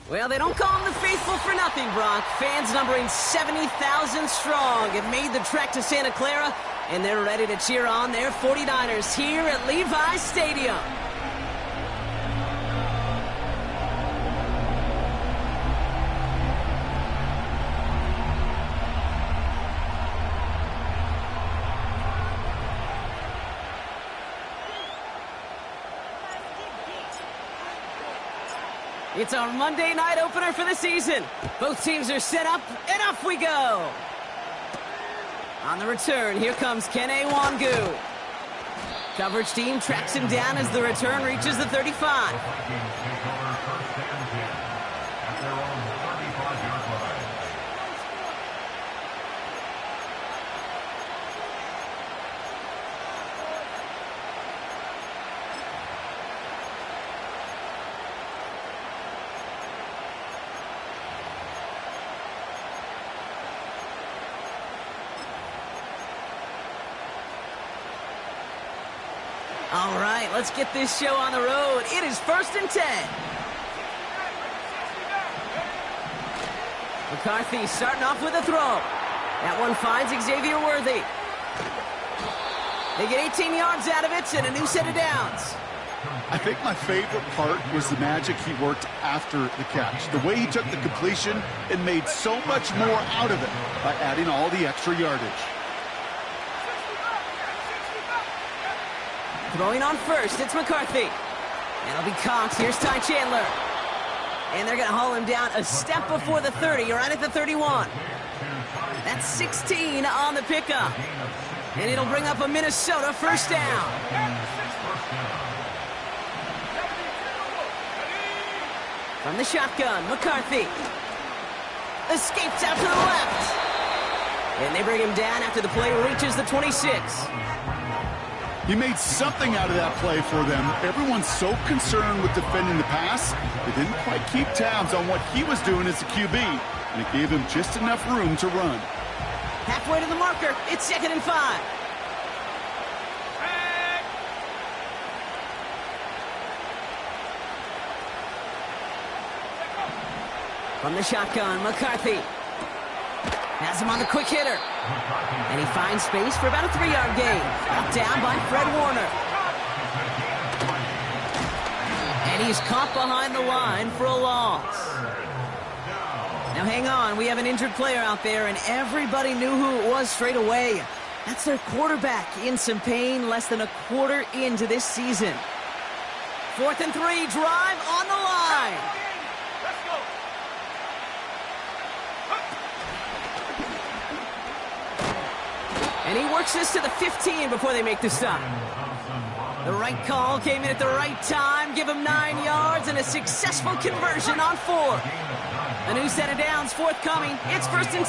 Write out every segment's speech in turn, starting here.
Well, they don't call them the faithful for nothing, Brock. Fans numbering 70,000 strong have made the trek to Santa Clara, and they're ready to cheer on their 49ers here at Levi's Stadium. It's our Monday night opener for the season. Both teams are set up, and off we go. On the return, here comes Kene Wangu. Coverage team tracks him down as the return reaches the 35. All right, let's get this show on the road. It is 1st and 10. McCarthy starting off with a throw. That one finds Xavier Worthy. They get 18 yards out of it and a new set of downs. I think my favorite part was the magic he worked after the catch. The way he took the completion and made so much more out of it by adding all the extra yardage. Throwing on first, it's McCarthy. And it'll be Cox. Here's Ty Chandler. And they're going to haul him down a step before the 30, right at the 31. That's 16 on the pickup. And it'll bring up a Minnesota first down. From the shotgun, McCarthy. Escapes out to the left. And they bring him down after the play reaches the 26. He made something out of that play for them. Everyone's so concerned with defending the pass, they didn't quite keep tabs on what he was doing as a QB, and it gave him just enough room to run. Halfway to the marker, it's 2nd and 5. From the shotgun, McCarthy has him on the quick hitter. And he finds space for about a 3-yard gain. Brought down by Fred Warner. And he's caught behind the line for a loss. Now hang on, we have an injured player out there, and everybody knew who it was straight away. That's their quarterback in some pain, less than a quarter into this season. 4th and 3, drive on the line. And he works this to the 15 before they make the stop. The right call came in at the right time. Give him 9 yards and a successful conversion on 4. A new set of downs forthcoming. It's 1st and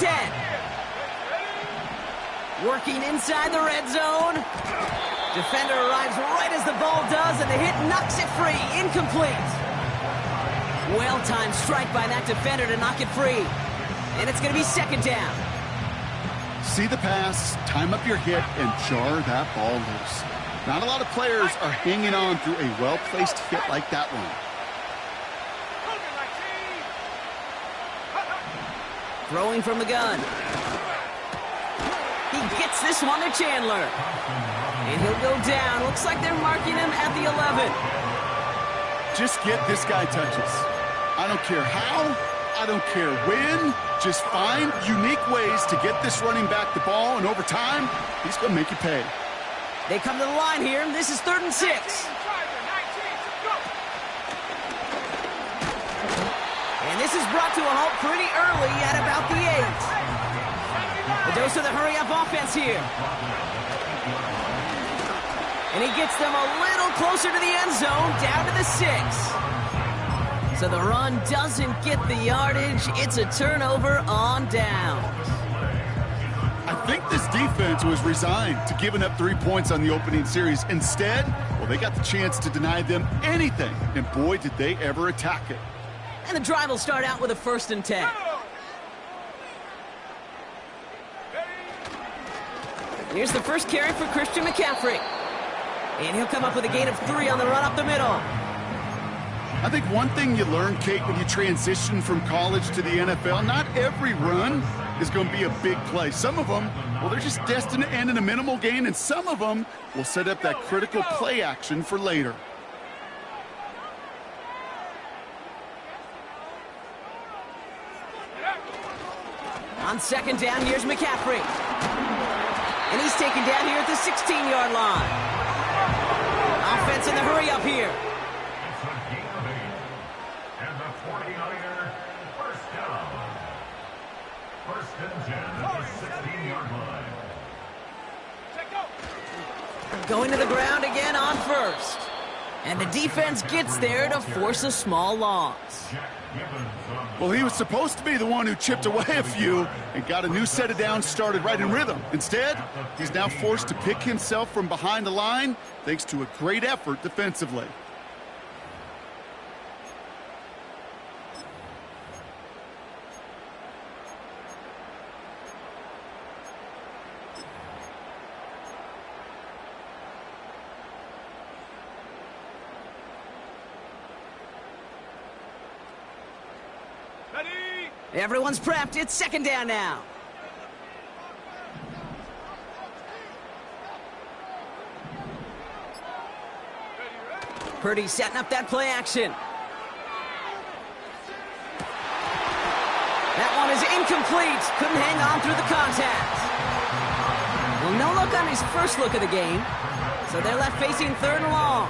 10. Working inside the red zone. Defender arrives right as the ball does, and the hit knocks it free. Incomplete. Well-timed strike by that defender to knock it free. And it's going to be 2nd down. See the pass, time up your hit, and jar that ball loose. Not a lot of players are hanging on through a well-placed hit like that one. Throwing from the gun. He gets this one to Chandler. And he'll go down. Looks like they're marking him at the 11. Just get this guy touches. I don't care how, I don't care when. Just find unique ways to get this running back the ball, and over time, he's going to make you pay. They come to the line here. This is 3rd and 6. And this is brought to a halt pretty early at about the 8. A dose of the hurry-up offense here. And he gets them a little closer to the end zone, down to the 6. So the run doesn't get the yardage. It's a turnover on downs. I think this defense was resigned to giving up 3 points on the opening series. Instead, well, they got the chance to deny them anything, and boy, did they ever attack it. And the drive will start out with a 1st and 10. Here's the first carry for Christian McCaffrey. And he'll come up with a gain of 3 on the run up the middle. I think one thing you learn, Kate, when you transition from college to the NFL, not every run is going to be a big play. Some of them, well, they're just destined to end in a minimal gain, and some of them will set up that critical play action for later. On 2nd down, here's McCaffrey. And he's taken down here at the 16-yard line. Offense in the hurry up here. And the 49er, first down. 1st and 10 at the 16-yard line. Going to the ground again on 1st. And the defense gets there to force a small loss. Well, he was supposed to be the one who chipped away a few and got a new set of downs started right in rhythm. Instead, he's now forced to pick himself from behind the line thanks to a great effort defensively. Everyone's prepped. It's 2nd down now. Purdy setting up that play action. That one is incomplete. Couldn't hang on through the contact. Well, no look on his first look of the game. So they're left facing 3rd and long.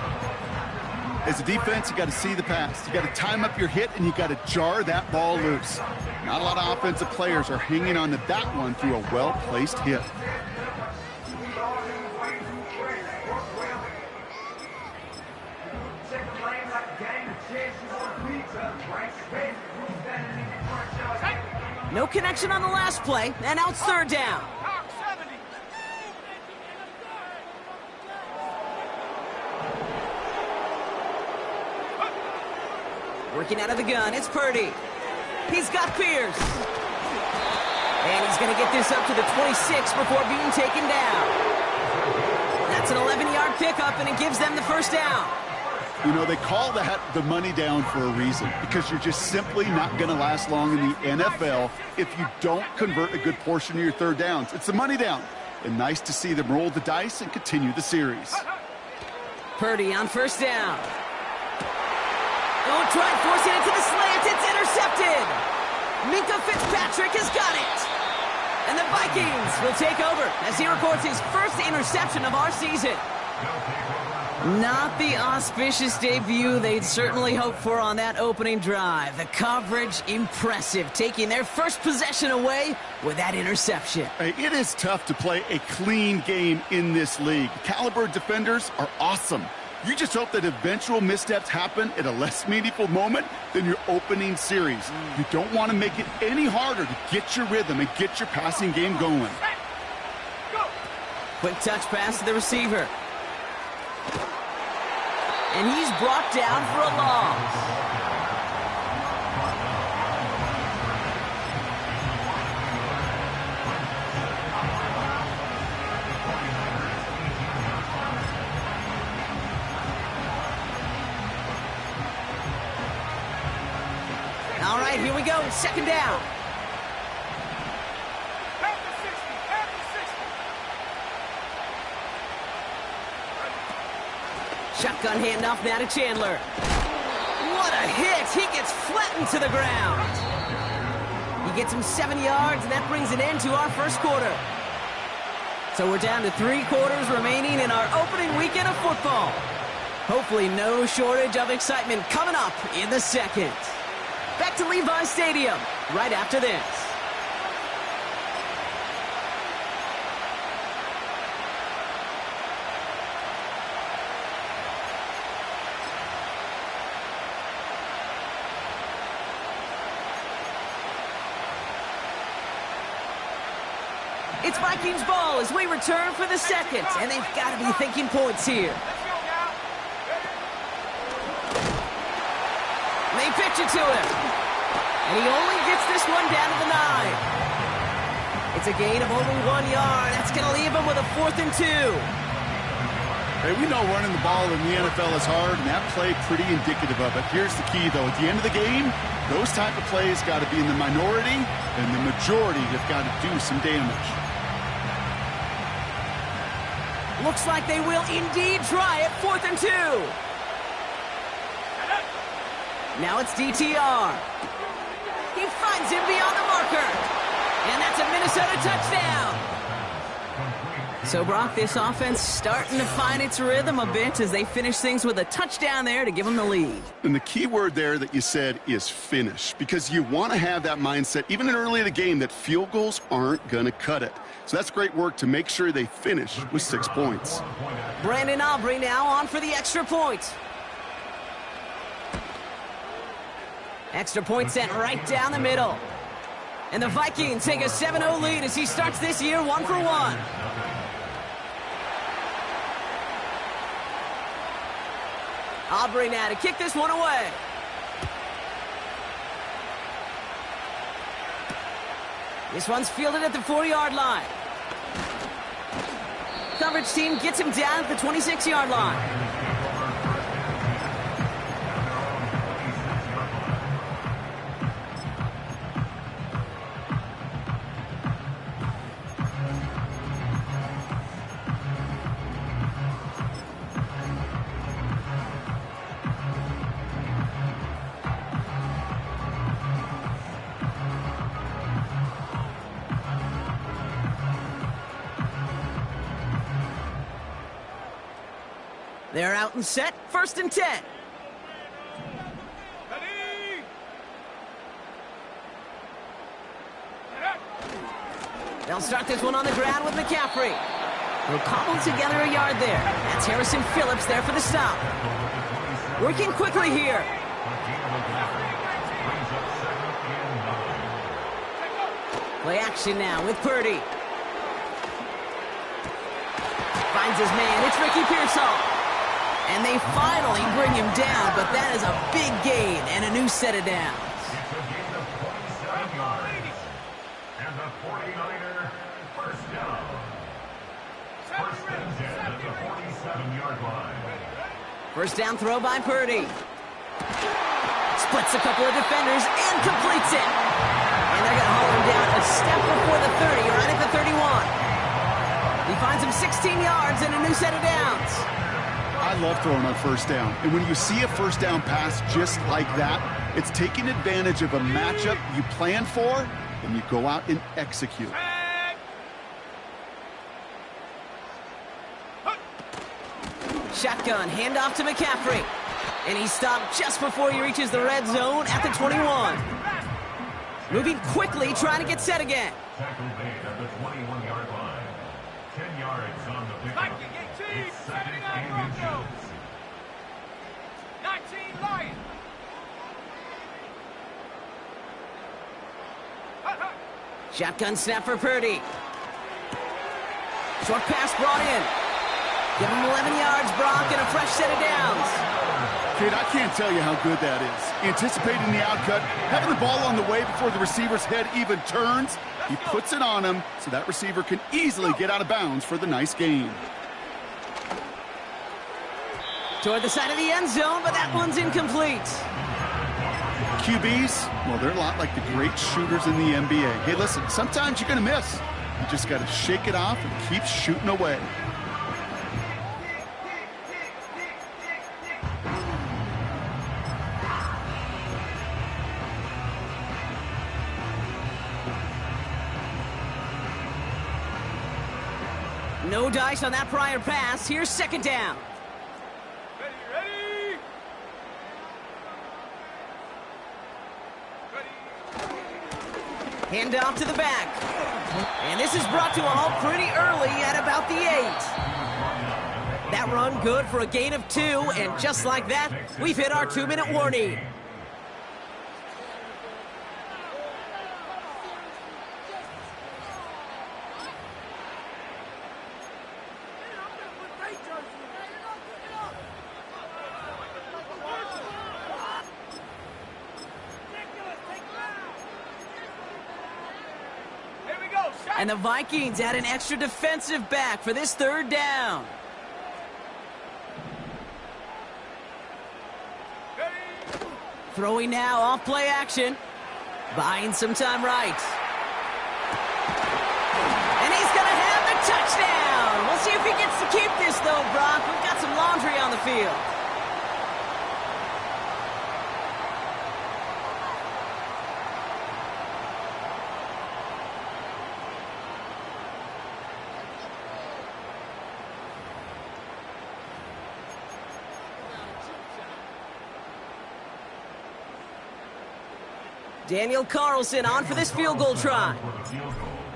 As a defense, you got to see the pass. You got to time up your hit, and you got to jar that ball loose. Not a lot of offensive players are hanging on to that one through a well-placed hit. No connection on the last play, and now it's 3rd down. Working out of the gun, it's Purdy. He's got Pierce. And he's going to get this up to the 26 before being taken down. That's an 11-yard pickup, and it gives them the 1st down. You know, they call that the money down for a reason, because you're just simply not going to last long in the NFL if you don't convert a good portion of your 3rd downs. It's the money down. And nice to see them roll the dice and continue the series. Purdy on 1st down. Oh, try forcing it to the slant. It's intercepted. Minka Fitzpatrick has got it. And the Vikings will take over as he records his 1st interception of our season. Not the auspicious debut they'd certainly hoped for on that opening drive. The coverage, impressive, taking their 1st possession away with that interception. Hey, it is tough to play a clean game in this league. Caliber defenders are awesome. You just hope that eventual missteps happen at a less meaningful moment than your opening series. You don't want to make it any harder to get your rhythm and get your passing game going. Quick touch pass to the receiver. And he's brought down for a loss. All right, here we go. 2nd down. Shotgun handoff now to Chandler. What a hit. He gets flattened to the ground. He gets him 7 yards, and that brings an end to our 1st quarter. So we're down to 3 quarters remaining in our opening weekend of football. Hopefully no shortage of excitement coming up in the 2nd. Back to Levi Stadium right after this. It's Vikings ball as we return for the second, and they've got to be thinking points here. They pitch it to him, and he only gets this one down to the 9. It's a gain of only 1 yard. That's going to leave him with a 4th and 2. Hey, we know running the ball in the NFL is hard, and that play pretty indicative of it. Here's the key, though. At the end of the game, those type of plays got to be in the minority, and the majority have got to do some damage. Looks like they will indeed try it. 4th and 2. Now it's DTR. He finds him beyond the marker. And that's a Minnesota touchdown. So, Brock, this offense starting to find its rhythm a bit as they finish things with a touchdown there to give them the lead. And the key word there that you said is finish, because you want to have that mindset, even in early in the game, that field goals aren't going to cut it. So that's great work to make sure they finish with 6 points. Brandon Aubrey now on for the extra point. Extra point sent right down the middle. And the Vikings take a 7-0 lead as he starts this year 1 for 1. Aubrey now to kick this one away. This one's fielded at the 4-yard line. Coverage team gets him down at the 26-yard line. They're out and set, 1st and 10. They'll start this one on the ground with McCaffrey. They'll cobble together a yard there. That's Harrison Phillips there for the stop. Working quickly here. Play action now with Purdy. Finds his man, it's Ricky Pearsall. And they finally bring him down, but that is a big gain and a new set of downs. And the 49er first down. First and 10 at the 47-yard line. First down throw by Purdy. Splits a couple of defenders and completes it. And they're going to haul him down a step before the 30, right at the 31. He finds him 16 yards and a new set of downs. I love throwing on first down. And when you see a first down pass just like that, it's taking advantage of a matchup you plan for, and you go out and execute. Shotgun, handoff to McCaffrey. And he's stopped just before he reaches the red zone at the 21. Moving quickly, trying to get set again. Tackle made at the 21-yard line. 10 yards on the pickup. It's 2nd and inches. 19 Lions. Shotgun snap for Purdy. Short pass brought in. Give him 11 yards, Brock, and a fresh set of downs. Kid, I can't tell you how good that is. Anticipating the outcut, having the ball on the way before the receiver's head even turns. He puts it on him so that receiver can easily get out of bounds for the nice gain. Toward the side of the end zone, but that one's incomplete. QBs, well, they're a lot like the great shooters in the NBA. Hey, listen, sometimes you're going to miss. You just got to shake it off and keep shooting away. No dice on that prior pass. Here's 2nd down. Hand off to the back. And this is brought to a halt pretty early at about the 8. That run good for a gain of 2, and just like that, we've hit our 2-minute warning. And the Vikings add an extra defensive back for this third down. Throwing now off play action. Buying some time right. And he's going to have the touchdown. We'll see if he gets to keep this, though, Brock. We've got some laundry on the field. Daniel Carlson on for this field goal try.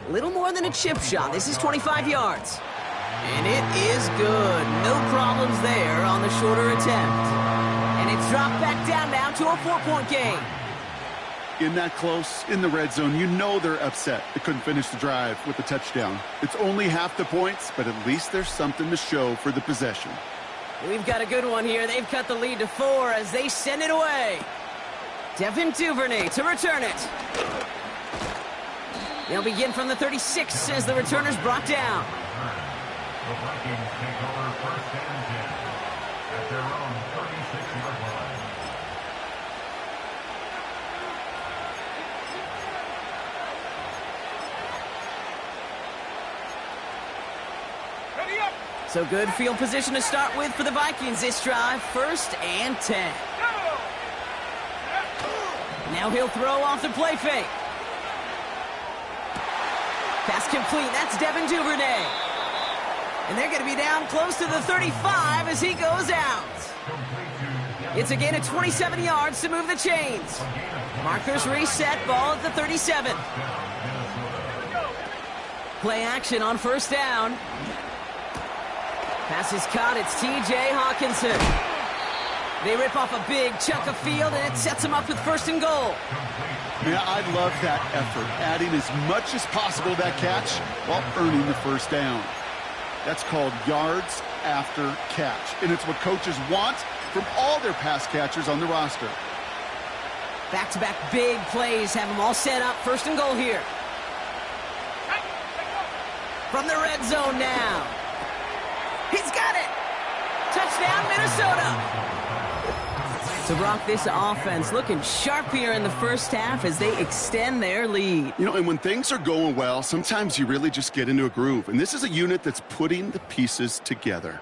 Little more than a chip shot. This is 25 yards. And it is good. No problems there on the shorter attempt. And it's dropped back down now to a 4-point game. In that close, in the red zone, you know they're upset. They couldn't finish the drive with the touchdown. It's only half the points, but at least there's something to show for the possession. We've got a good one here. They've cut the lead to 4 as they send it away. Devin Duvernay to return it. They'll begin from the 36 as the returner's brought down. The Vikings take over first and 10 at their own 36-yard line. So good field position to start with for the Vikings this drive. First and 10. Now he'll throw off the play fake. Pass complete. That's Devin Duvernay. And they're going to be down close to the 35 as he goes out. It's a gain of 27 yards to move the chains. Markers reset, ball at the 37. Play action on first down. Pass is caught. It's T.J. Hawkinson. They rip off a big chunk of field, and it sets them up with first and goal. Yeah, I love that effort, adding as much as possible to that catch while earning the first down. That's called yards after catch, and it's what coaches want from all their pass catchers on the roster. Back-to-back big plays have them all set up. First and goal here. From the red zone now. He's got it! Touchdown, Minnesota! So, Brock, this offense looking sharp here in the first half as they extend their lead. You know, and when things are going well, sometimes you really just get into a groove. And this is a unit that's putting the pieces together.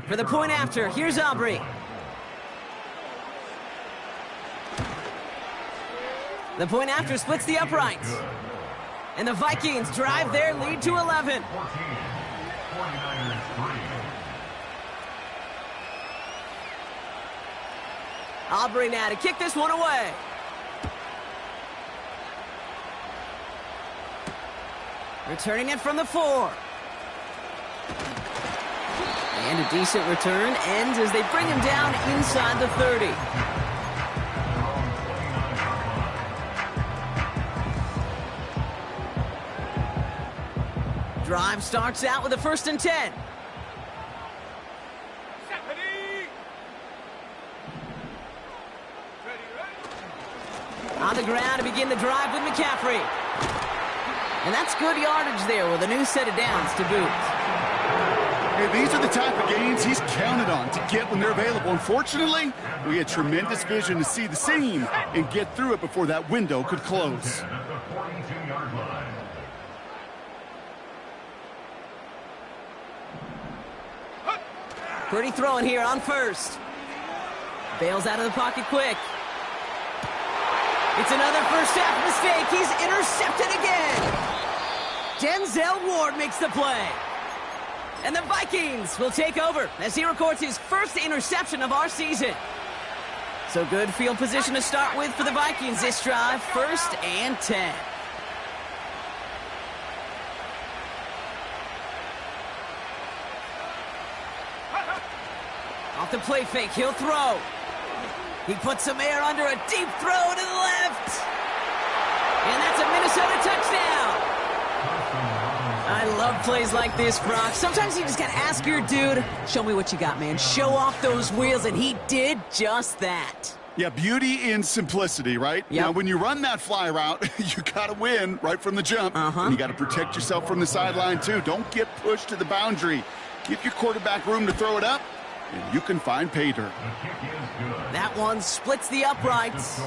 For the point after, here's Aubrey. The point after splits the uprights. And the Vikings drive their lead to 11. 49ers 3. Aubrey now to kick this one away. Returning it from the 4. And a decent return ends as they bring him down inside the 30. Drive starts out with a first and 10. On the ground to begin the drive with McCaffrey. And that's good yardage there with a new set of downs to boot. Hey, these are the type of gains he's counted on to get when they're available. Unfortunately, we had tremendous vision to see the seam and get through it before that window could close. At the 42-yard line. Pretty throwing here on first. Bails out of the pocket quick. It's another first half mistake. He's intercepted again. Denzel Ward makes the play. And the Vikings will take over as he records his first interception of our season. So good field position to start with for the Vikings this drive. First and 10. Off the play fake, he'll throw. He puts some air under a deep throw to the left. And that's a Minnesota touchdown. I love plays like this, Brock. Sometimes you just got to ask your dude, show me what you got, man. Show off those wheels, and he did just that. Yeah, beauty in simplicity, right? Yep. Now, when you run that fly route, you got to win right from the jump. And you got to protect yourself from the sideline, too. Don't get pushed to the boundary. Give your quarterback room to throw it up, and you can find pay dirt. That one splits the uprights.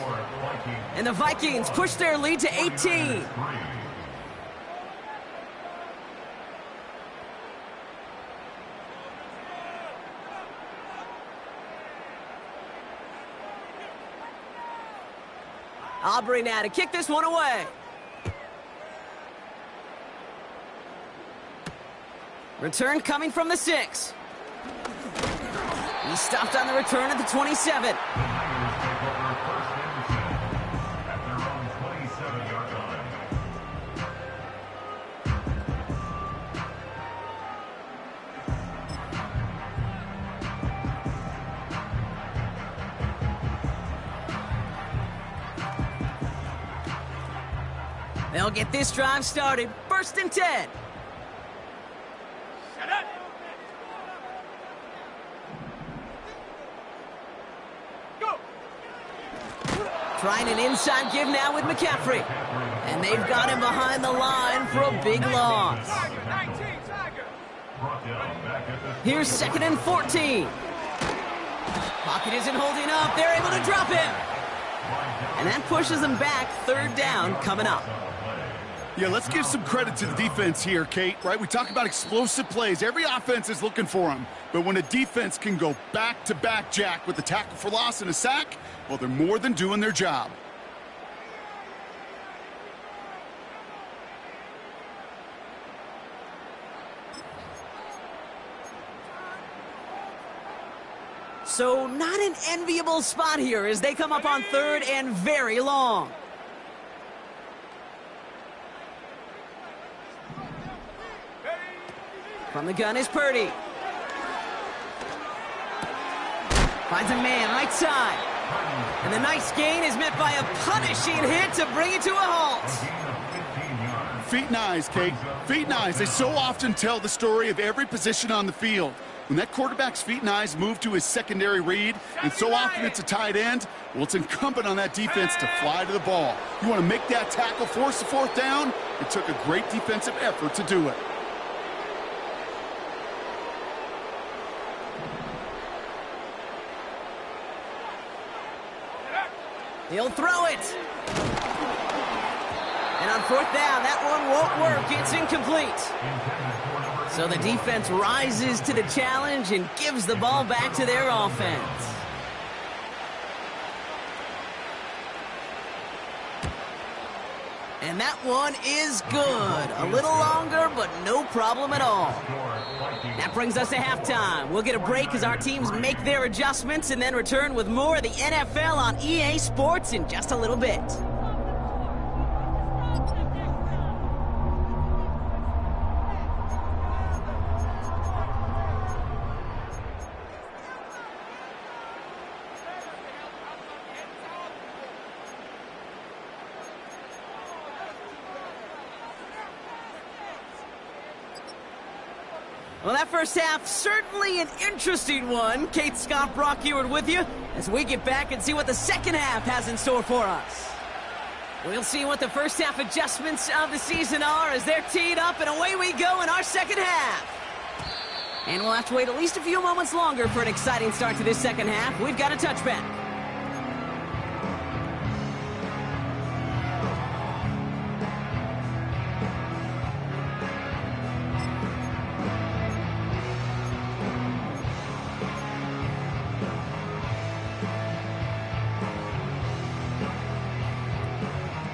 And the Vikings push their lead to 18. Aubrey now to kick this one away. Return coming from the 6. He stopped on the return at the 27. They'll get this drive started. 1st and 10. Trying an inside give now with McCaffrey. And they've got him behind the line for a big loss. Here's 2nd and 14. Pocket isn't holding up. They're able to drop him. And that pushes them back. 3rd down coming up. Yeah, let's give some credit to the defense here, Kate, right? We talk about explosive plays. Every offense is looking for them. But when a defense can go back-to-back, Jack, with a tackle for loss and a sack, well, they're more than doing their job. So not an enviable spot here as they come up on 3rd and very long. From the gun is Purdy. Finds a man right side. And the nice gain is met by a punishing hit to bring it to a halt. Feet and eyes, Kate. Feet and eyes. They so often tell the story of every position on the field. When that quarterback's feet and eyes move to his secondary read, and so often it's a tight end, well, it's incumbent on that defense to fly to the ball. You want to make that tackle, force the 4th down? It took a great defensive effort to do it. He'll throw it. And on 4th down, that one won't work. It's incomplete. So the defense rises to the challenge and gives the ball back to their offense. And that one is good. A little longer, but no problem at all. That brings us to halftime. We'll get a break as our teams make their adjustments and then return with more of the NFL on EA Sports in just a little bit. Well, that first half, certainly an interesting one. Kate, Scott, Brock Ewart with you as we get back and see what the second half has in store for us. We'll see what the first half adjustments of the season are as they're teed up, and away we go in our second half. And we'll have to wait at least a few moments longer for an exciting start to this second half. We've got a touchback.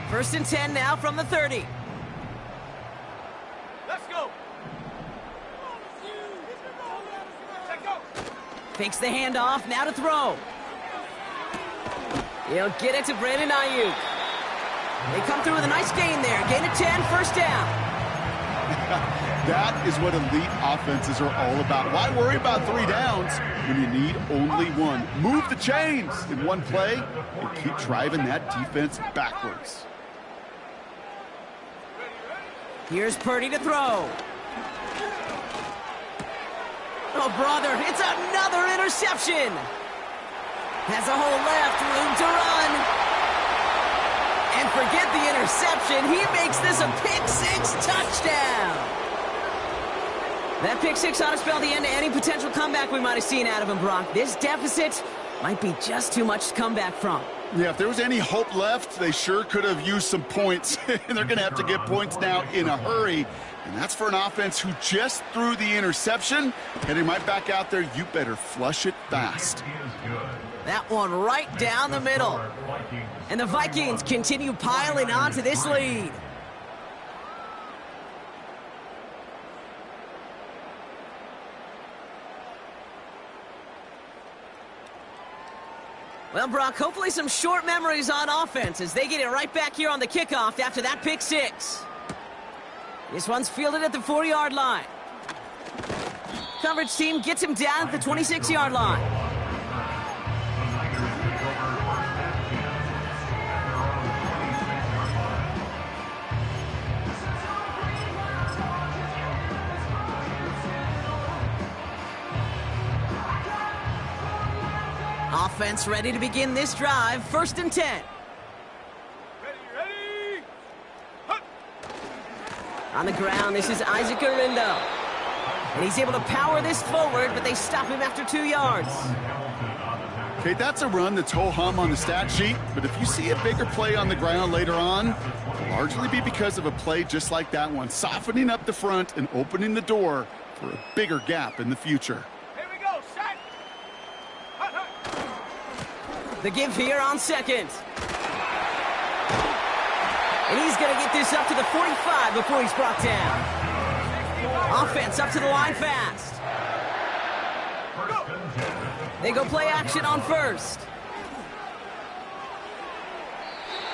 First and 10 now from the 30. Let's go. Fakes the handoff, now to throw. He'll get it to Brandon Ayuk. They come through with a nice gain there. Gain of 10, 1st down. That is what elite offenses are all about. Why worry about 3 downs when you need only 1? Move the chains in one play and keep driving that defense backwards. Here's Purdy to throw. Oh, brother, it's another interception. Has a hole left, room to run. And forget the interception. He makes this a pick-6 touchdown. That pick-6 ought to spell the end to any potential comeback we might have seen out of him, Brock. This deficit might be just too much to come back from. Yeah, if there was any hope left, they sure could have used some points. And they're going to have to get points now in a hurry. And that's for an offense who just threw the interception. Heading right back out there, you better flush it fast. That one right down the middle. And the Vikings continue piling on to this lead. Well, Brock, hopefully some short memories on offense as they get it right back here on the kickoff after that pick-6. This one's fielded at the 4-yard line. Coverage team gets him down at the 26-yard line. Offense ready to begin this drive. 1st and 10. Ready. On the ground, this is Isaac Arindo. And he's able to power this forward, but they stop him after 2 yards. Okay, that's a run that's ho-hum on the stat sheet, but if you see a bigger play on the ground later on, it'll largely be because of a play just like that one, softening up the front and opening the door for a bigger gap in the future. The give here on 2nd. And he's going to get this up to the 45 before he's brought down. Offense up to the line fast. They go play action on 1st.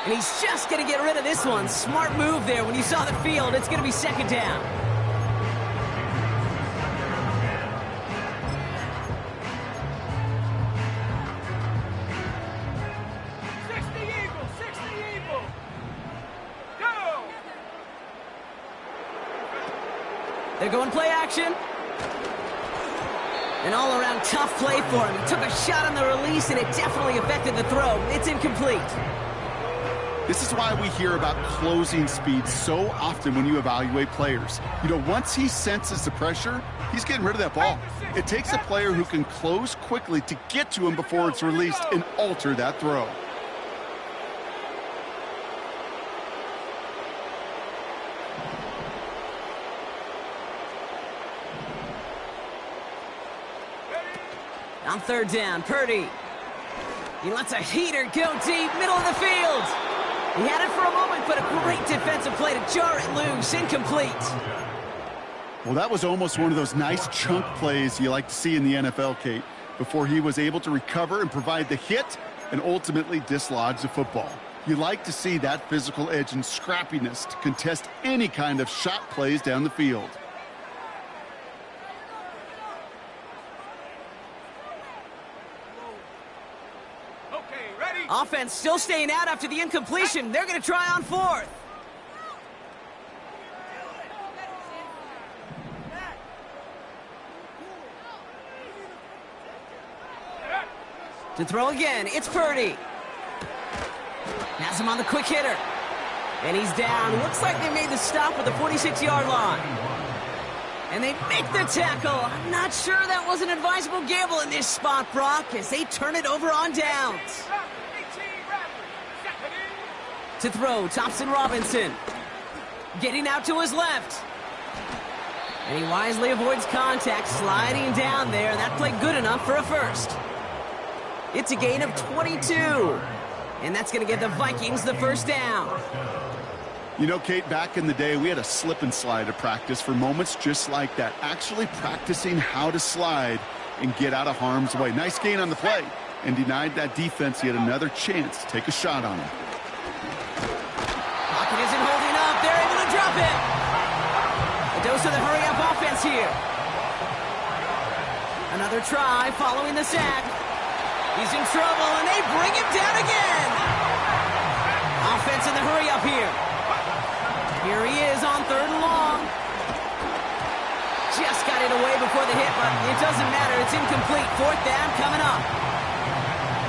And he's just going to get rid of this one. Smart move there. When you saw the field, it's going to be 2nd down. They're going play action. An all-around tough play for him. He took a shot on the release, and it definitely affected the throw. It's incomplete. This is why we hear about closing speed so often when you evaluate players. You know, once he senses the pressure, he's getting rid of that ball. It takes a player who can close quickly to get to him before it's released and alter that throw. On 3rd down, Purdy. He lets a heater go deep, middle of the field. He had it for a moment, but a great defensive play to jar it loose, incomplete. Well, that was almost one of those nice chunk plays you like to see in the NFL, Kate, before he was able to recover and provide the hit and ultimately dislodge the football. You like to see that physical edge and scrappiness to contest any kind of shot plays down the field. Offense still staying out after the incompletion. They're going to try on 4th. To throw again, it's Purdy. Has him on the quick hitter. And he's down. Looks like they made the stop at the 46-yard line. And they make the tackle. I'm not sure that was an advisable gamble in this spot, Brock, as they turn it over on downs. To throw, Thompson Robinson. Getting out to his left. And he wisely avoids contact, sliding down there. That played good enough for a 1st. It's a gain of 22. And that's going to give the Vikings the 1st down. You know, Kate, back in the day, we had a slip and slide at practice for moments just like that. Actually practicing how to slide and get out of harm's way. Nice gain on the play. And denied that defense yet another chance to take a shot on him. Pocket isn't holding up. They're able to drop it. A dose of the hurry-up offense here. Another try following the sack. He's in trouble, and they bring him down again. Offense in the hurry-up here. Here he is on 3rd and long. Just got it away before the hit, but it doesn't matter. It's incomplete. 4th down coming up.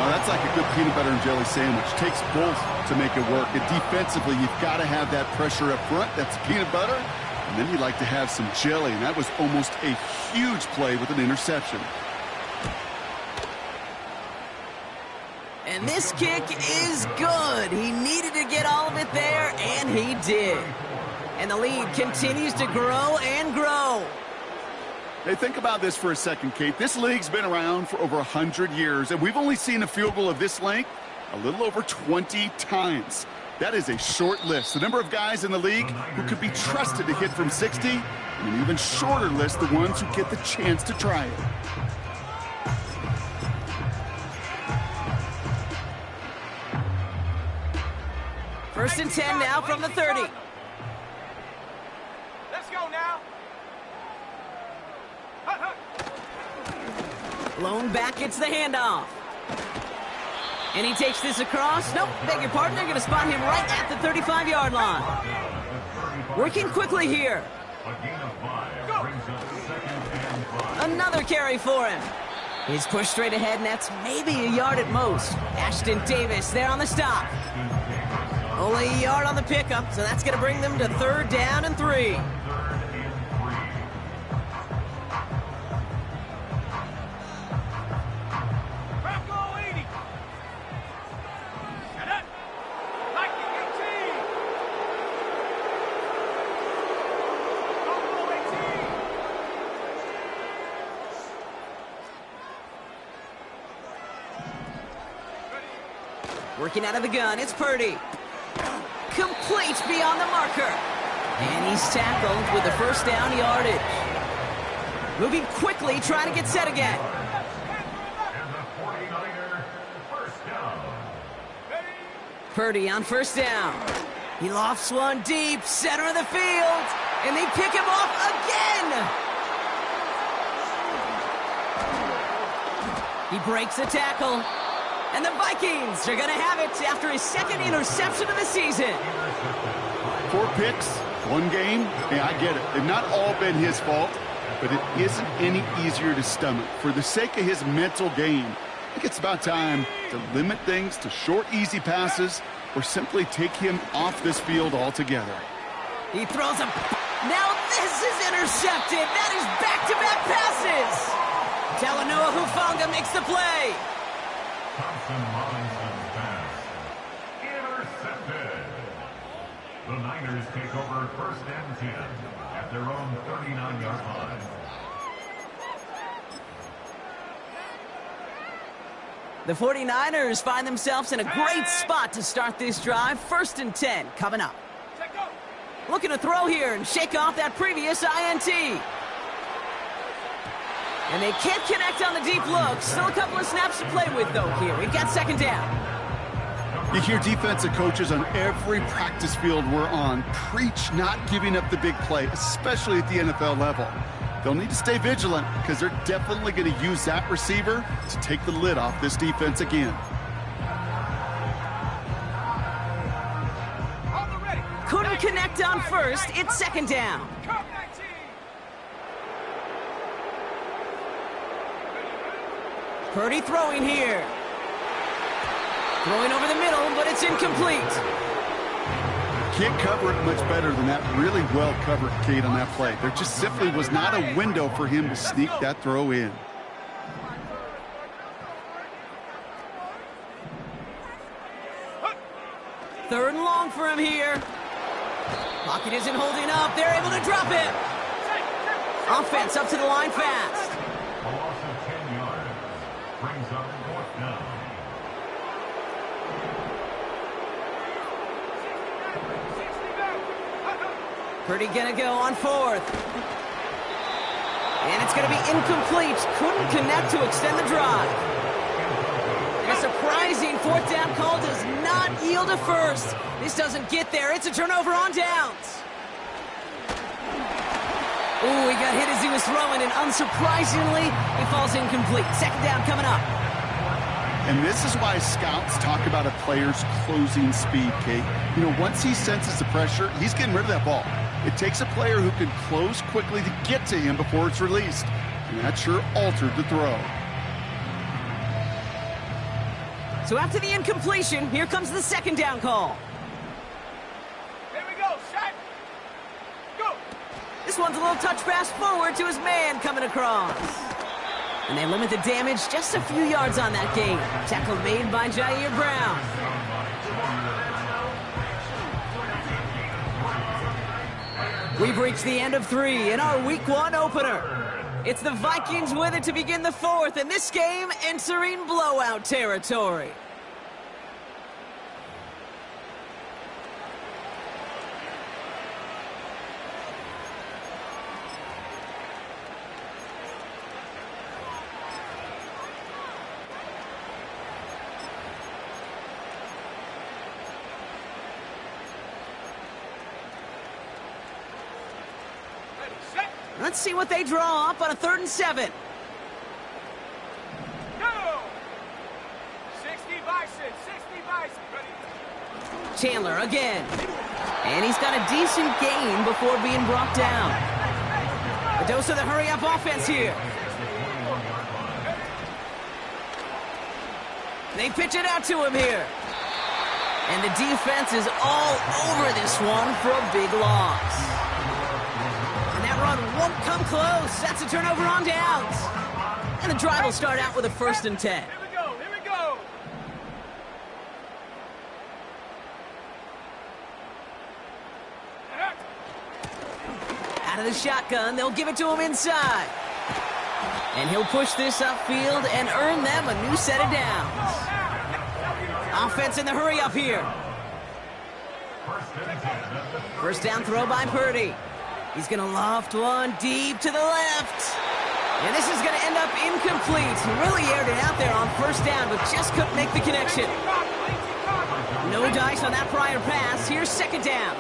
Oh, that's like a good peanut butter and jelly sandwich. Takes both to make it work. And defensively, you've got to have that pressure up front. That's peanut butter. And then you like to have some jelly. And that was almost a huge play with an interception. And this kick is good. He needed to get all of it there, and he did. And the lead continues to grow and grow. Hey, think about this for a second, Kate. This league's been around for over 100 years, and we've only seen a field goal of this length a little over 20 times. That is a short list. The number of guys in the league who could be trusted to hit from 60, and an even shorter list, the ones who get the chance to try it. First and 10 now from the 30. Let's go now. Blown back gets the handoff. And he takes this across. Nope, beg your pardon. They're going to spot him right at the 35-yard line. Working quickly here. A gain of 5 brings up 2nd and 5. Another carry for him. He's pushed straight ahead, and that's maybe a yard at most. Ashton Davis there on the stop. Only a yard on the pickup, so that's going to bring them to 3rd down and 3. Working out of the gun, it's Purdy. Complete beyond the marker. And he's tackled with the first down yardage. Moving quickly, trying to get set again. And the 49er first down. Purdy on first down. He lofts one deep, center of the field. And they pick him off again. He breaks a tackle. And the Vikings are going to have it after his 2nd interception of the season. 4 picks, 1 game. Yeah, I get it. They've not all been his fault, but it isn't any easier to stomach. For the sake of his mental game, I think it's about time to limit things to short, easy passes or simply take him off this field altogether. He throws him. Now this is intercepted. That is back-to-back passes. Talanoa Hufanga makes the play. Thompson Robinson's pass. Intercepted. The Niners take over 1st and 10 at their own 39-yard line. The 49ers find themselves in a great spot to start this drive. 1st and 10 coming up. Looking to throw here and shake off that previous INT. And they can't connect on the deep look. Still a couple of snaps to play with, though, here. We've got 2nd down. You hear defensive coaches on every practice field we're on preach not giving up the big play, especially at the NFL level. They'll need to stay vigilant because they're definitely going to use that receiver to take the lid off this defense again. Couldn't connect on first. It's 2nd down. Purdy throwing here. Throwing over the middle, but it's incomplete. Can't cover it much better than that really well covered Kate on that play. There just simply was not a window for him to sneak that throw in. Third and long for him here. Pocket isn't holding up. They're able to drop him. Offense up to the line fast. A loss of 10 yards brings up 4th down. Purdy gonna go on 4th. And it's gonna be incomplete. Couldn't connect to extend the drive. And a surprising 4th down call does not yield a first. This doesn't get there. It's a turnover on downs. Ooh, he got hit as he was throwing, and unsurprisingly, he falls incomplete. 2nd down coming up. And this is why scouts talk about a player's closing speed, Kate. You know, once he senses the pressure, he's getting rid of that ball. It takes a player who can close quickly to get to him before it's released. And that sure altered the throw. So after the incompletion, here comes the second down call. Here we go, shot. Go. This one's a little touch pass forward to his man coming across. And they limit the damage just a few yards on that game. Tackle made by Jair Brown. We've reached the end of 3 in our Week 1 opener. It's the Vikings with it to begin the 4th, and this game entering blowout territory. Let's see what they draw up on a 3rd and 7. Go. 60 Bison, 60 Bison. Ready. Chandler again. And he's got a decent gain before being brought down. A dose of the hurry-up offense here. They pitch it out to him here. And the defense is all over this one for a big loss. Run won't come close. That's a turnover on downs. And the drive will start out with a 1st and 10. Here we go, here we go. Out of the shotgun, they'll give it to him inside. And he'll push this upfield and earn them a new set of downs. Offense in the hurry up here. 1st down throw by Purdy. He's going to loft one deep to the left. And this is going to end up incomplete. He really aired it out there on 1st down, but just couldn't make the connection. No dice on that prior pass. Here's 2nd down.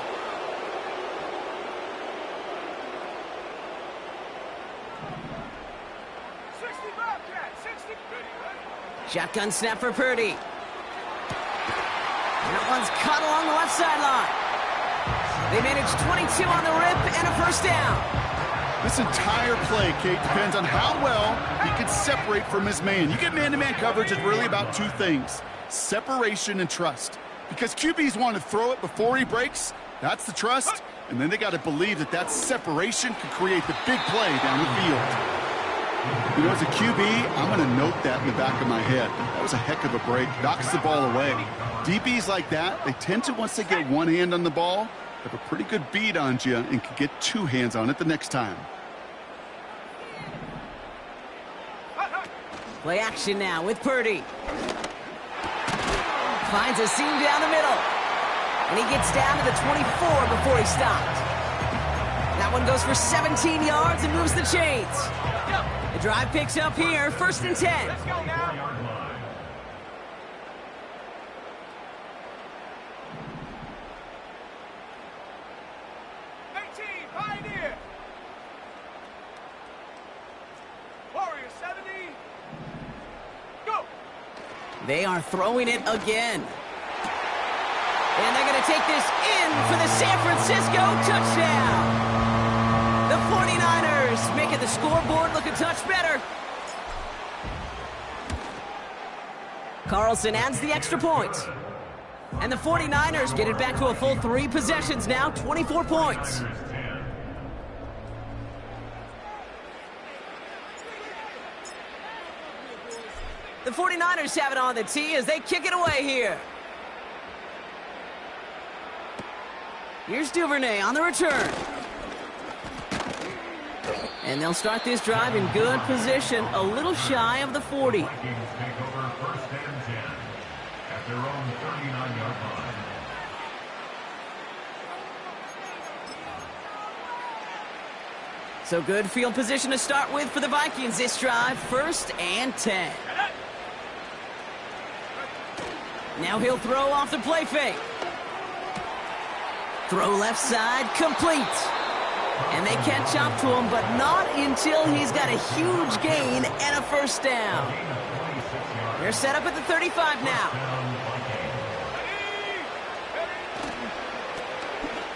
Shotgun snap for Purdy. That one's caught along the left sideline. They managed 22 on the rip and a 1st down. This entire play, Kate, depends on how well he can separate from his man. You get man-to-man coverage, it's really about 2 things: separation and trust. Because QBs want to throw it before he breaks, that's the trust, and then they got to believe that that separation can create the big play down the field. You know, as a QB, I'm going to note that in the back of my head. That was a heck of a break. Knocks the ball away. DBs like that, they tend to, once they get one hand on the ball, have a pretty good beat on you and can get 2 hands on it the next time. Play action now with Purdy. Finds a seam down the middle. And he gets down to the 24 before he stopped. That one goes for 17 yards and moves the chains. The drive picks up here, 1st and 10. Let's go now. They are throwing it again. And they're going to take this in for the San Francisco touchdown. The 49ers making the scoreboard look a touch better. Carlson adds the extra point. And the 49ers get it back to a full 3 possessions now, 24 points. The 49ers have it on the tee as they kick it away here. Here's Duvernay on the return. And they'll start this drive in good position, a little shy of the 40. Vikings take over 1st and 10 at their own 39-yard line. So good field position to start with for the Vikings this drive, 1st and 10. Now he'll throw off the play fake. Throw left side, complete. And they catch up to him, but not until he's got a huge gain and a 1st down. They're set up at the 35 now.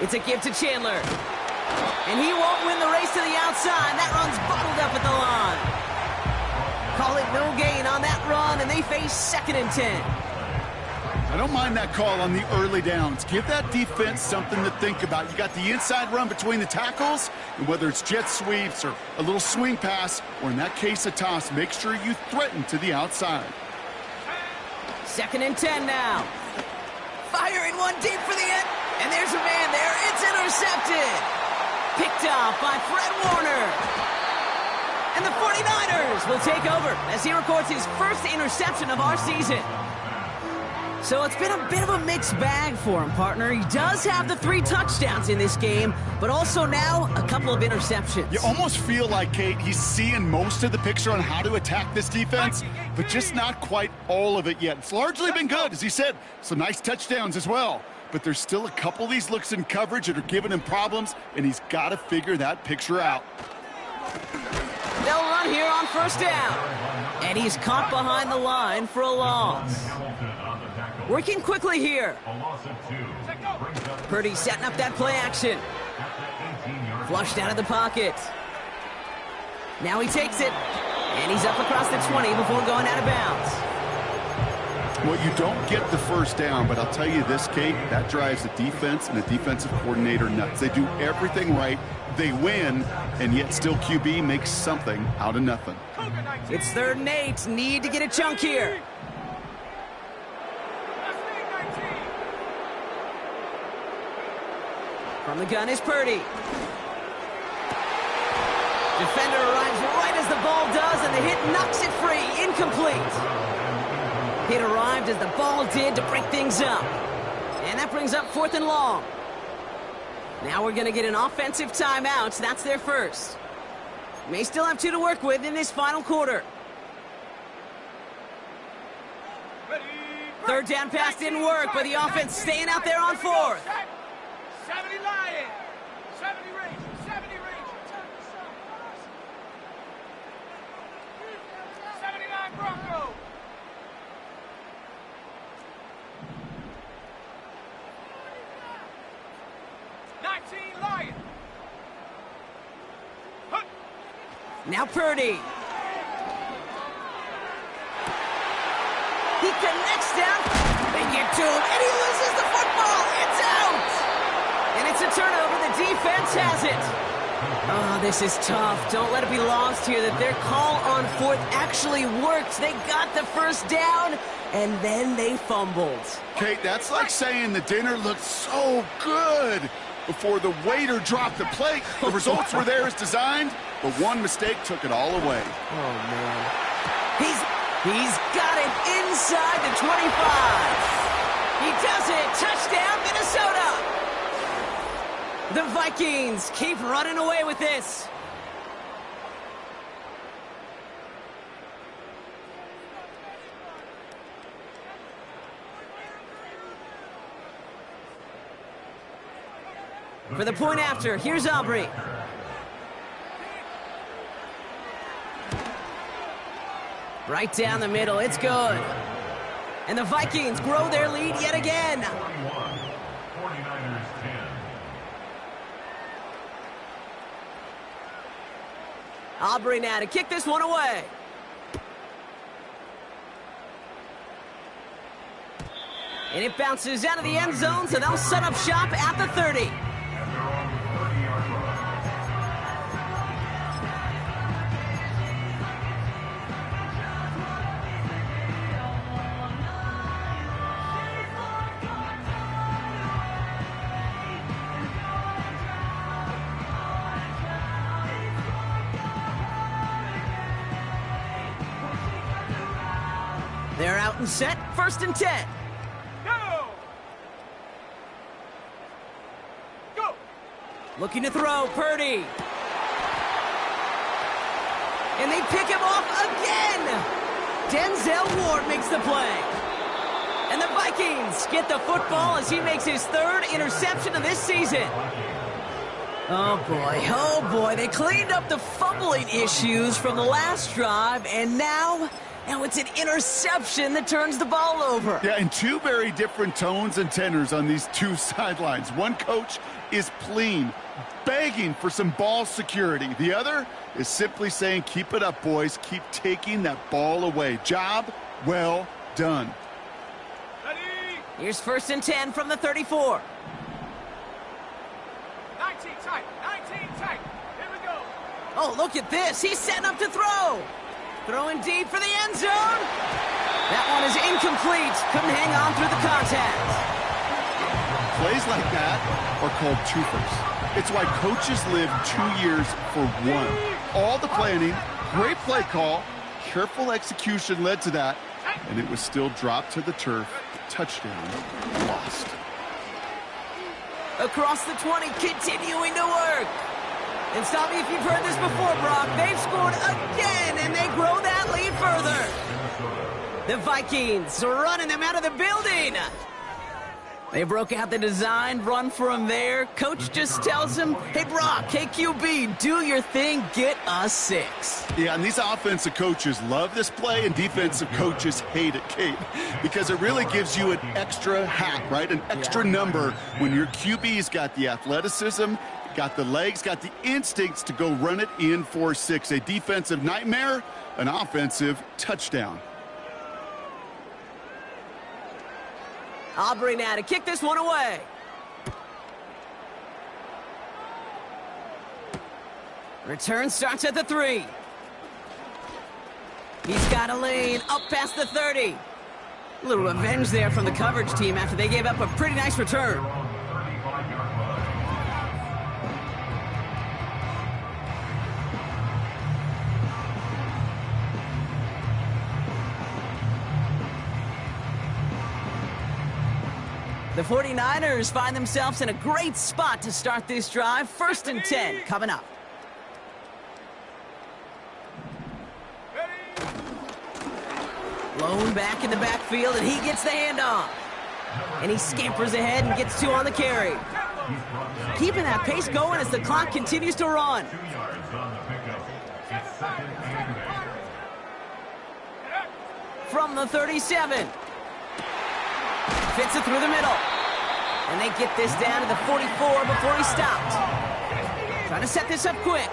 It's a give to Chandler. And he won't win the race to the outside. That run's bottled up at the line. Call it no gain on that run, and they face 2nd and 10. I don't mind that call on the early downs. Give that defense something to think about. You got the inside run between the tackles, and whether it's jet sweeps or a little swing pass, or in that case a toss, make sure you threaten to the outside. 2nd and 10 now. Firing one deep for the end, and there's a man there. It's intercepted. Picked off by Fred Warner. And the 49ers will take over as he records his first interception of our season. So it's been a bit of a mixed bag for him, partner. He does have the 3 touchdowns in this game, but also now a couple of interceptions. You almost feel like, Kate, he's seeing most of the picture on how to attack this defense, but just not quite all of it yet. It's largely been good, as he said. Some nice touchdowns as well. But there's still a couple of these looks in coverage that are giving him problems, and he's got to figure that picture out. They'll run here on 1st down. And he's caught behind the line for a loss. Working quickly here. Purdy setting up that play action. Flushed out of the pocket. Now he takes it. And he's up across the 20 before going out of bounds. Well, you don't get the 1st down, but I'll tell you this, Kate, that drives the defense and the defensive coordinator nuts. They do everything right. They win, and yet still QB makes something out of nothing. It's 3rd and 8. Need to get a chunk here. From the gun is Purdy. Defender arrives right as the ball does, and the hit knocks it free. Incomplete. Hit arrived as the ball did to break things up. And that brings up 4th and long. Now we're going to get an offensive timeout. That's their first. May still have 2 to work with in this final quarter. 3rd down pass didn't work, but the offense staying out there on 4th. 70 Lions. 70 Rangers. 70 Rangers. 79 Broncos. Lions. Now Purdy. He connects down. They get to him, and he loses the football. It's out. And it's a turnover. The defense has it. Oh, this is tough. Don't let it be lost here that their call on 4th actually worked. They got the 1st down, and then they fumbled. Kate, that's like saying the dinner looked so good before the waiter dropped the plate. The results were there as designed, but one mistake took it all away. Oh, man. He's got it inside the 25. He does it. Touchdown, Minnesota. The Vikings keep running away with this. For the point after, here's Aubrey. Right down the middle, it's good. And the Vikings grow their lead yet again. 49ers 10. Aubrey now to kick this one away. And it bounces out of the end zone, so they'll set up shop at the 30. They're out and set, 1st and 10. Go! Looking to throw, Purdy. And they pick him off again. Denzel Ward makes the play. And the Vikings get the football as he makes his 3rd interception of this season. Oh boy, they cleaned up the fumbling issues from the last drive, and now it's an interception that turns the ball over. Yeah, and 2 very different tones and tenors on these 2 sidelines. One coach is pleading, begging for some ball security. The other is simply saying, keep it up, boys. Keep taking that ball away. Job well done. Ready? Here's 1st and 10 from the 34. 19 tight. 19 tight. Here we go. Oh, look at this. He's setting up to throw. Throwing deep for the end zone. That one is incomplete. Couldn't hang on through the contact. Plays like that are called twofers. It's why coaches live 2 years for one. All the planning, great play call, careful execution led to that, and it was still dropped to the turf. Touchdown, lost. Across the 20, continuing to work. And stop me if you've heard this before, Brock. They've scored again, and they grow that lead further. The Vikings are running them out of the building. They broke out the design, run for him there. Coach just tells him, hey, Brock, hey, QB, do your thing, get us 6. Yeah, and these offensive coaches love this play, and defensive coaches hate it, Kate, because it really gives you an extra hat, right? An extra number when your QB's got the athleticism, got the legs, got the instincts to go run it in for 6. A defensive nightmare, an offensive touchdown. Aubrey now to kick this one away. Return starts at the 3. He's got a lane up past the 30. A little revenge there from the coverage team after they gave up a pretty nice return. The 49ers find themselves in a great spot to start this drive. 1st and 10 coming up. Lone back in the backfield, and he gets the handoff. And he scampers ahead and gets 2 on the carry. Keeping that pace going as the clock continues to run. 2 yards on the pickup. It's 2nd and 10. From the 37. Fits it through the middle. And they get this down to the 44 before he stopped. Trying to set this up quick.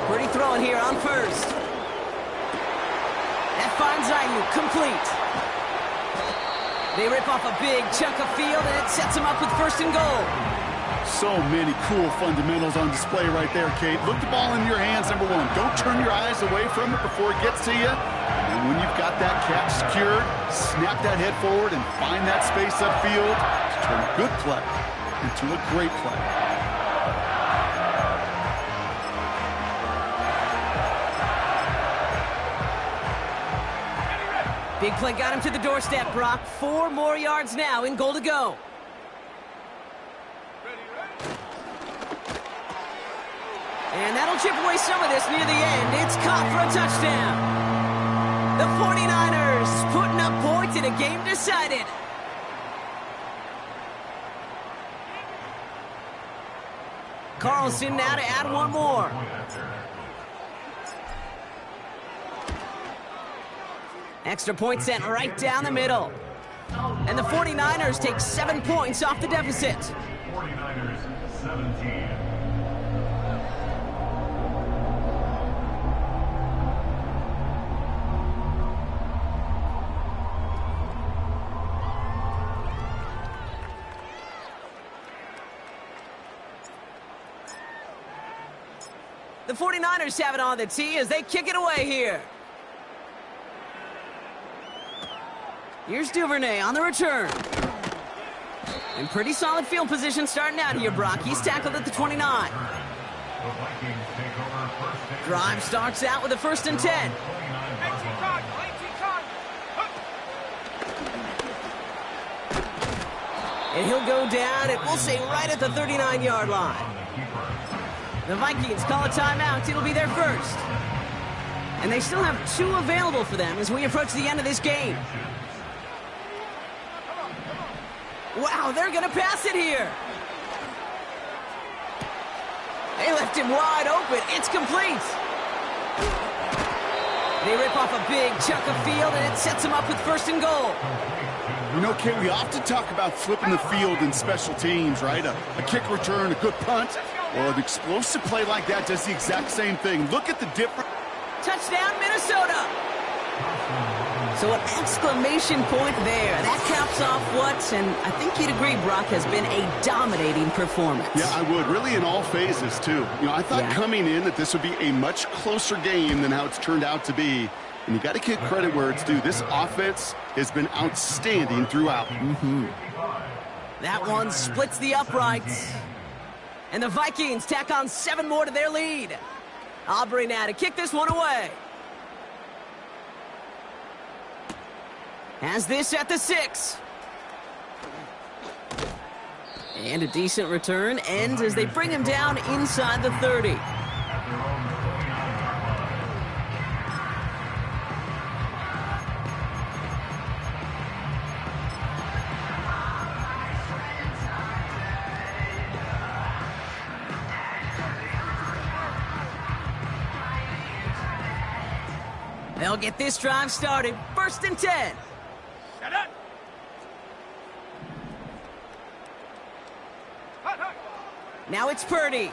Pretty throwing here on 1st. That finds Ayuk complete. They rip off a big chunk of field, and it sets them up with 1st and goal. So many cool fundamentals on display right there, Kate. Look the ball in your hands, number 1. Don't turn your eyes away from it before it gets to you. And when you've got that catch secured, snap that head forward and find that space upfield to turn a good play into a great play. Big play got him to the doorstep, Brock. 4 more yards now in goal to go. And that'll chip away some of this near the end. It's caught for a touchdown. The 49ers putting up points in a game decided. Carlson now to add 1 more. Extra point sent right down the middle. And the 49ers take 7 points off the deficit. 49ers 17. The 49ers have it on the tee as they kick it away here. Here's Duvernay on the return. In pretty solid field position starting out here, Brock. He's tackled at the 29. Drive starts out with a 1st and 10. And he'll go down, and we'll say right at the 39-yard line. The Vikings call a timeout. It'll be their first. And they still have 2 available for them as we approach the end of this game. Wow, they're going to pass it here. They left him wide open. It's complete. They rip off a big chunk of field, and it sets them up with 1st and goal. You know, Kate, we often talk about flipping the field in special teams, right? A kick return, a good punt. Well, an explosive play like that does the exact same thing. Look at the difference. Touchdown, Minnesota. So an exclamation point there. That caps off what, and I think you'd agree, Brock, has been a dominating performance. Yeah, I would. Really in all phases, too. I thought coming in that this would be a much closer game than how it's turned out to be. And you got to give credit where it's due. This offense has been outstanding throughout. That one splits the uprights. And the Vikings tack on 7 more to their lead. Aubrey now to kick this one away. Has this at the 6. And a decent return ends as they bring him down inside the 30. They'll get this drive started. 1st and 10. Shut up. Now it's Purdy.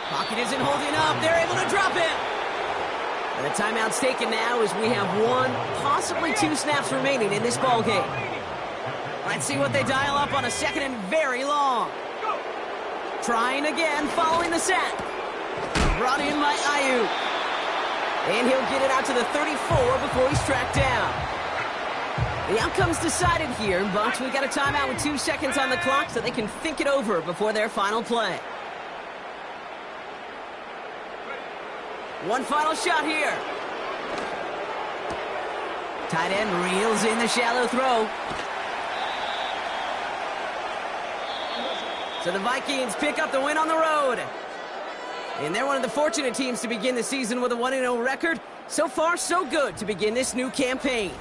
Pocket isn't holding up. They're able to drop it. And the timeout's taken now as we have 1, possibly 2 snaps remaining in this ball game. Let's see what they dial up on a 2nd and very long. Trying again, following the sack. Brought in by Ayuk. And he'll get it out to the 34 before he's tracked down. The outcome's decided here, but we got a timeout with 2 seconds on the clock so they can think it over before their final play. One final shot here. Tight end reels in the shallow throw. So the Vikings pick up the win on the road. And they're one of the fortunate teams to begin the season with a 1-0 record. So far, so good to begin this new campaign.